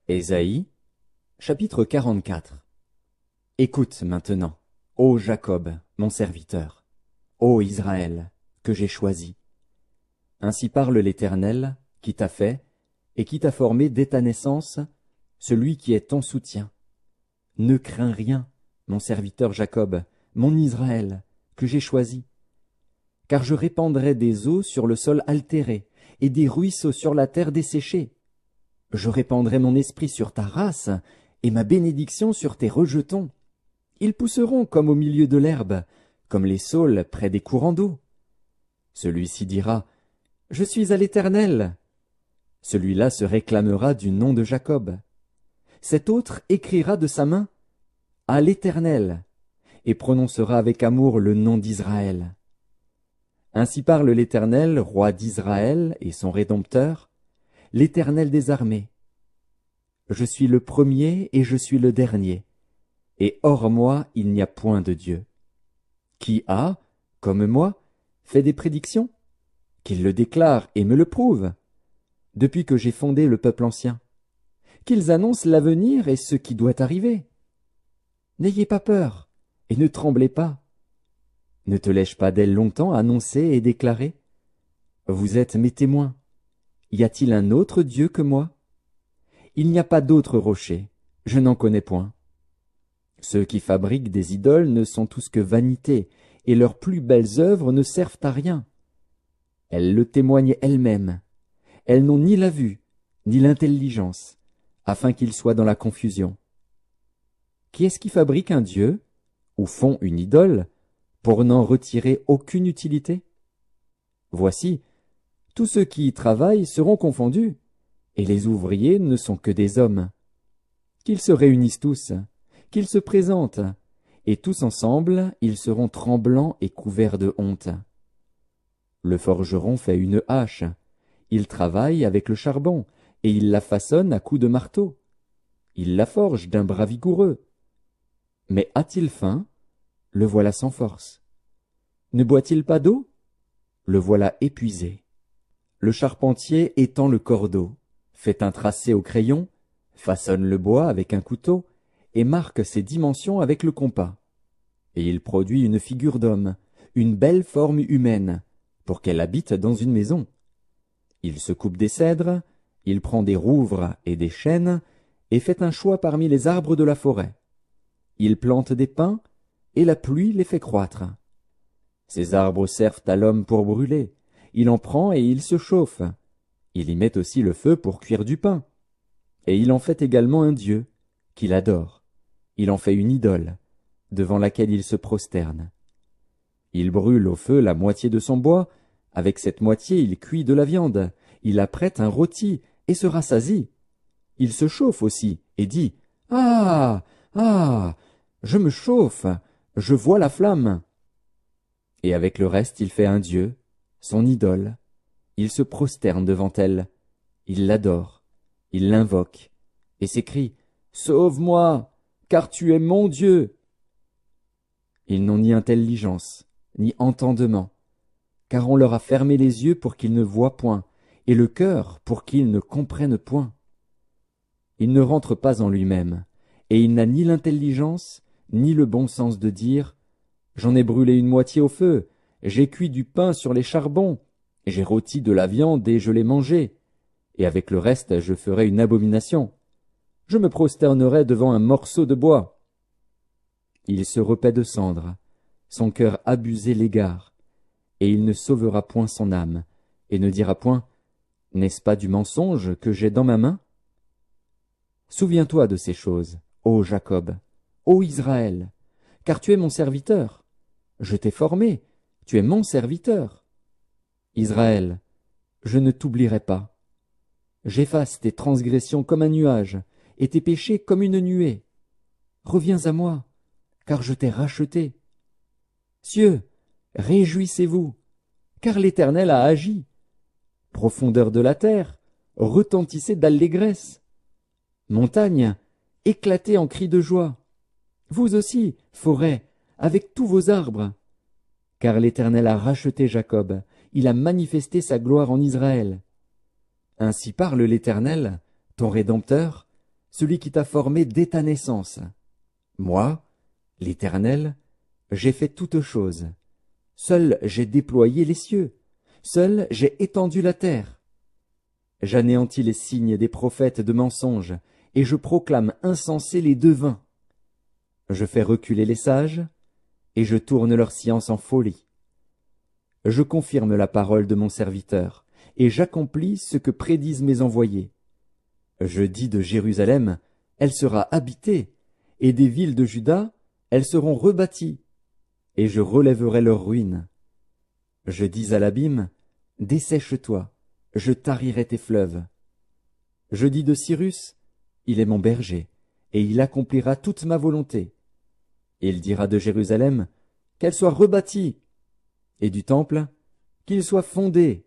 Ésaïe, chapitre 44. Écoute maintenant, ô Jacob, mon serviteur, ô Israël, que j'ai choisi. Ainsi parle l'Éternel, qui t'a fait, et qui t'a formé dès ta naissance, celui qui est ton soutien. Ne crains rien, mon serviteur Jacob, mon Israël, que j'ai choisi. Car je répandrai des eaux sur le sol altéré, et des ruisseaux sur la terre desséchée. Je répandrai mon esprit sur ta race, et ma bénédiction sur tes rejetons. Ils pousseront comme au milieu de l'herbe, comme les saules près des courants d'eau. Celui-ci dira, « Je suis à l'Éternel ». Celui-là se réclamera du nom de Jacob. Cet autre écrira de sa main, « À l'Éternel », et prononcera avec amour le nom d'Israël. Ainsi parle l'Éternel, roi d'Israël et son Rédempteur, l'Éternel des armées. Je suis le premier et je suis le dernier, et hors moi il n'y a point de Dieu. Qui a, comme moi, fait des prédictions? Qu'il le déclare et me le prouve, depuis que j'ai fondé le peuple ancien. Qu'ils annoncent l'avenir et ce qui doit arriver. N'ayez pas peur, et ne tremblez pas. Ne te l'ai-je pas dès longtemps annoncé et déclaré? Vous êtes mes témoins. Y a-t-il un autre Dieu que moi? Il n'y a pas d'autre rocher, je n'en connais point. Ceux qui fabriquent des idoles ne sont tous que vanité, et leurs plus belles œuvres ne servent à rien. Elles le témoignent elles-mêmes. Elles n'ont ni la vue, ni l'intelligence, afin qu'ils soient dans la confusion. Qui est-ce qui fabrique un Dieu, ou font une idole, pour n'en retirer aucune utilité? Voici, tous ceux qui y travaillent seront confondus, et les ouvriers ne sont que des hommes. Qu'ils se réunissent tous, qu'ils se présentent, et tous ensemble ils seront tremblants et couverts de honte. Le forgeron fait une hache, il travaille avec le charbon, et il la façonne à coups de marteau. Il la forge d'un bras vigoureux. Mais a-t-il faim? Le voilà sans force. Ne boit-il pas d'eau? Le voilà épuisé. Le charpentier étend le cordeau, fait un tracé au crayon, façonne le bois avec un couteau, et marque ses dimensions avec le compas. Et il produit une figure d'homme, une belle forme humaine, pour qu'elle habite dans une maison. Il se coupe des cèdres, il prend des rouvres et des chênes, et fait un choix parmi les arbres de la forêt. Il plante des pins, et la pluie les fait croître. Ces arbres servent à l'homme pour brûler. Il en prend et il se chauffe. Il y met aussi le feu pour cuire du pain. Et il en fait également un dieu, qu'il adore. Il en fait une idole, devant laquelle il se prosterne. Il brûle au feu la moitié de son bois, avec cette moitié il cuit de la viande, il apprête un rôti et se rassasie. Il se chauffe aussi et dit, « Ah! Ah! Je me chauffe, je vois la flamme. » Et avec le reste il fait un dieu, son idole. Il se prosterne devant elle, il l'adore, il l'invoque, et s'écrie, « Sauve-moi, car tu es mon Dieu !» Ils n'ont ni intelligence, ni entendement, car on leur a fermé les yeux pour qu'ils ne voient point, et le cœur pour qu'ils ne comprennent point. Il ne rentre pas en lui-même, et il n'a ni l'intelligence, ni le bon sens de dire, « J'en ai brûlé une moitié au feu, j'ai cuit du pain sur les charbons, j'ai rôti de la viande et je l'ai mangée, et avec le reste je ferai une abomination. Je me prosternerai devant un morceau de bois. » Il se repaît de cendres, son cœur abusé l'égare, et il ne sauvera point son âme, et ne dira point, « N'est-ce pas du mensonge que j'ai dans ma main ?» Souviens-toi de ces choses, ô Jacob, ô Israël, car tu es mon serviteur. Je t'ai formé, tu es mon serviteur. Israël, je ne t'oublierai pas. J'efface tes transgressions comme un nuage, et tes péchés comme une nuée. Reviens à moi, car je t'ai racheté. Cieux, réjouissez-vous, car l'Éternel a agi. Profondeur de la terre, retentissez d'allégresse. Montagne, éclatez en cris de joie. Vous aussi, forêt, avec tous vos arbres. Car l'Éternel a racheté Jacob, il a manifesté sa gloire en Israël. Ainsi parle l'Éternel, ton Rédempteur, celui qui t'a formé dès ta naissance. Moi, l'Éternel, j'ai fait toutes choses. Seul j'ai déployé les cieux. Seul j'ai étendu la terre. J'anéantis les signes des prophètes de mensonges, et je proclame insensés les devins. Je fais reculer les sages, et je tourne leur science en folie. Je confirme la parole de mon serviteur, et j'accomplis ce que prédisent mes envoyés. Je dis de Jérusalem, elle sera habitée, et des villes de Juda, elles seront rebâties, et je relèverai leurs ruines. Je dis à l'abîme, dessèche-toi, je tarirai tes fleuves. Je dis de Cyrus, il est mon berger, et il accomplira toute ma volonté. Il dira de Jérusalem, qu'elle soit rebâtie, et du temple, qu'il soit fondé,